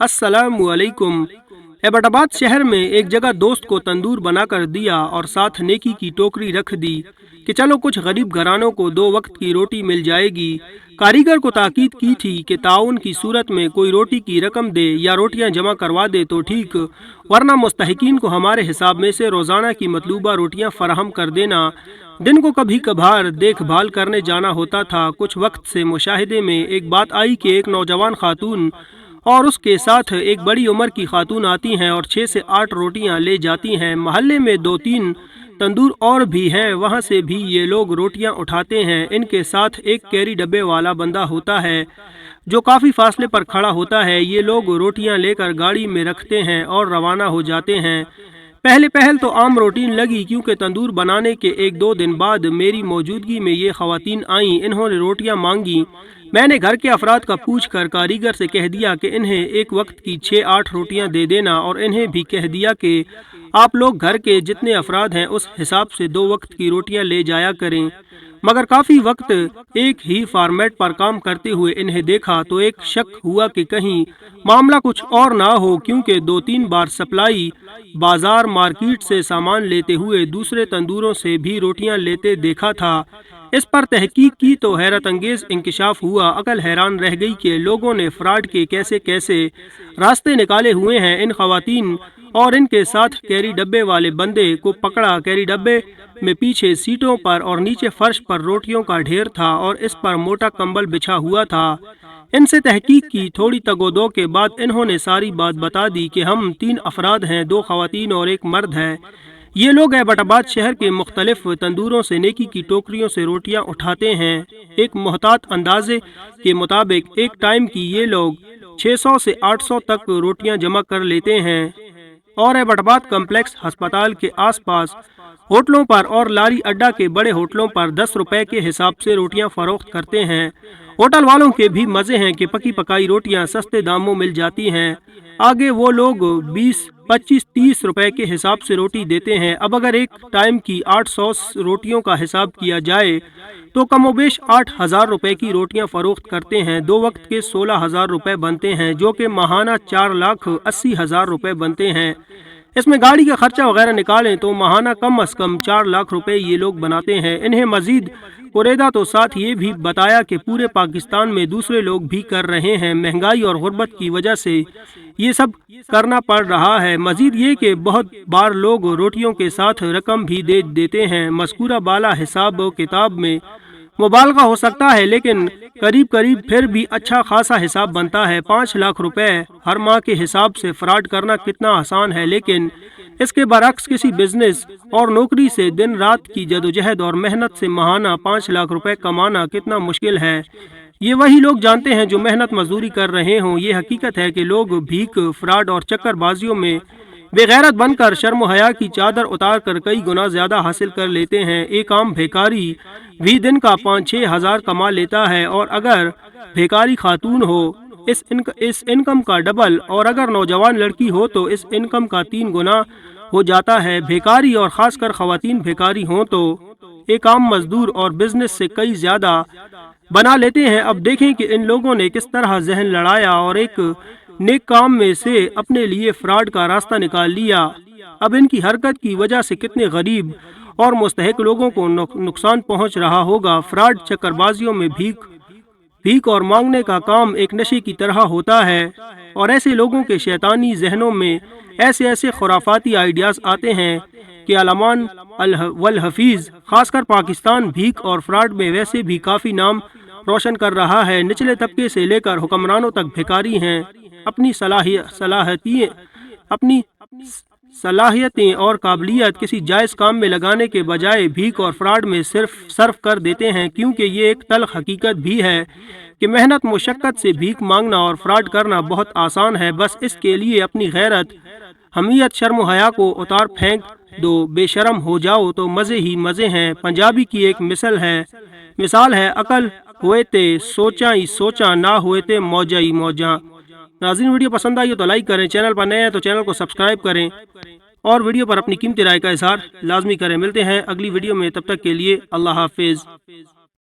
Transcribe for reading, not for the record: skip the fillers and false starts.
अस्सलामुअलैकुम। एबटाबाद शहर में एक जगह दोस्त को तंदूर बना कर दिया और साथ नेकी की टोकरी रख दी कि चलो कुछ गरीब घरानों को 2 वक्त की रोटी मिल जाएगी। कारीगर को ताकीद की थी कि ताउन की सूरत में कोई रोटी की रकम दे या रोटियां जमा करवा दे तो ठीक, वरना मुस्तहिकीन को हमारे हिसाब में से रोज़ाना की मतलूबा रोटियां फराहम कर देना। दिन को कभी कभार देखभाल करने जाना होता था। कुछ वक्त से मुशाहिदे में एक बात आई कि एक नौजवान खातून और उसके साथ एक बड़ी उम्र की खातून आती हैं और 6 से 8 रोटियां ले जाती हैं। महल्ले में 2-3 तंदूर और भी हैं, वहाँ से भी ये लोग रोटियां उठाते हैं। इनके साथ एक कैरी डब्बे वाला बंदा होता है जो काफ़ी फासले पर खड़ा होता है। ये लोग रोटियां लेकर गाड़ी में रखते हैं और रवाना हो जाते हैं। पहल तो आम रूटीन लगी, क्योंकि तंदूर बनाने के 1-2 दिन बाद मेरी मौजूदगी में ये ख़वातीन आईं। इन्होंने रोटियां मांगी। मैंने घर के अफराद का पूछ कर कारीगर से कह दिया कि इन्हें एक वक्त की 6-8 रोटियां दे देना, और इन्हें भी कह दिया कि आप लोग घर के जितने अफराद हैं उस हिसाब से 2 वक्त की रोटियां ले जाया करें। मगर काफ़ी वक्त एक ही फॉर्मेट पर काम करते हुए इन्हें देखा तो एक शक हुआ कि कहीं मामला कुछ और ना हो, क्योंकि 2-3 बार सप्लाई बाजार मार्केट से सामान लेते हुए दूसरे तंदूरों से भी रोटियां लेते देखा था। इस पर तहकीक की तो हैरत अंगेज इंकशाफ हुआ। अकल हैरान रह गई कि लोगों ने फ्रॉड के कैसे कैसे रास्ते निकाले हुए हैं। इन खवातीन और इनके साथ कैरी डब्बे वाले बंदे को पकड़ा। कैरी डब्बे में पीछे सीटों पर और नीचे फर्श पर रोटियों का ढेर था और इस पर मोटा कंबल बिछा हुआ था। इनसे तहकीक की। थोड़ी तगोदो के बाद इन्होंने सारी बात बता दी कि हम 3 अफराद हैं, 2 खवातीन और एक मर्द है। ये लोग एबटाबाद शहर के मुख्तलिफ तंदूरों से नेकी की टोकरियों से रोटियां उठाते हैं। एक मोहतात अंदाजे के मुताबिक एक टाइम की ये लोग 600 से 800 तक रोटियां जमा कर लेते हैं और एबटाबाद कम्प्लेक्स अस्पताल के आसपास होटलों पर और लारी अड्डा के बड़े होटलों पर 10 रुपए के हिसाब से रोटियां फरोख्त करते हैं। होटल वालों के भी मजे हैं कि पकी पकाई रोटियां सस्ते दामों मिल जाती हैं। आगे वो लोग 20, 25, 30 रुपए के हिसाब से रोटी देते हैं। अब अगर एक टाइम की 800 रोटियों का हिसाब किया जाए तो कमोबेश 8,000 रुपए की रोटियां फरोख्त करते हैं। 2 वक्त के 16,000 रुपए बनते हैं, जो कि माहाना 4,80,000 रुपए बनते हैं। इसमें गाड़ी का खर्चा वगैरह निकालें तो माहाना कम अज़ कम 4 लाख रुपए ये लोग बनाते हैं। इन्हें मजीद कुरेदा तो साथ ये भी बताया कि पूरे पाकिस्तान में दूसरे लोग भी कर रहे हैं। महंगाई और गुर्बत की वजह से ये सब करना पड़ रहा है। मजीद ये कि बहुत बार लोग रोटियों के साथ रकम भी दे देते हैं। मज़कूरा बाला हिसाब व किताब में मुबालगा हो सकता है, लेकिन करीब फिर भी अच्छा खासा हिसाब बनता है। 5 लाख रुपए हर माह के हिसाब से फ्रॉड करना कितना आसान है, लेकिन इसके बरक्स किसी बिजनेस और नौकरी से दिन रात की जदोजहद और मेहनत से माहाना 5 लाख रुपए कमाना कितना मुश्किल है, ये वही लोग जानते हैं जो मेहनत मजदूरी कर रहे हों। ये हकीकत है कि लोग भीख, फ्रॉड और चक्करबाजियों में बेगैरत बनकर शर्म हया की चादर उतार कर कई गुना ज्यादा हासिल कर लेते हैं। एक आम भिखारी भी दिन का 5-6 हज़ार कमा लेता है, और अगर भिखारी खातून हो इस इनकम का डबल, और अगर नौजवान लड़की हो तो इस इनकम का 3 गुना हो जाता है। भिखारी और खासकर खवातीन भिखारी हों तो एक आम मजदूर और बिजनेस से कई ज्यादा बना लेते हैं। अब देखें कि इन लोगों ने किस तरह जहन लड़ाया और एक नेक काम में से अपने लिए फ्रॉड का रास्ता निकाल लिया। अब इनकी हरकत की वजह से कितने गरीब और मुस्तहिक लोगों को नुकसान पहुंच रहा होगा। फ्रॉड, चक्करबाजियों में भीख और मांगने का काम एक नशे की तरह होता है, और ऐसे लोगों के शैतानी जहनों में ऐसे खुराफाती आइडियाज आते हैं कि अलामान वल हफीज खासकर पाकिस्तान भीख और फ्रॉड में वैसे भी काफ़ी नाम रोशन कर रहा है। निचले तबके से लेकर हुक्मरानों तक भिखारी हैं। अपनी सलाहियतें और काबिलियत किसी जायज़ काम में लगाने के बजाय भीख और फ्रॉड में सिर्फ सर्फ कर देते हैं, क्योंकि ये एक तल्ख हकीकत भी है कि मेहनत मुशक्क़त से भीख मांगना और फ्रॉड करना बहुत आसान है। बस इसके लिए अपनी गैरत, हमियत, शर्म हया को उतार फेंक दो। बेशरम हो जाओ तो मज़े ही मज़े हैं। पंजाबी की एक मिसाल है अकल हुए ते सोचा ही सोचा, ना हुए ते मौजा ही मौजा। नाज़रीन, वीडियो पसंद आई हो तो लाइक करें, चैनल पर नए हैं तो चैनल को सब्सक्राइब करें और वीडियो पर अपनी कीमती राय का इज़हार लाजमी करें। मिलते हैं अगली वीडियो में, तब तक के लिए अल्लाह हाफिज़।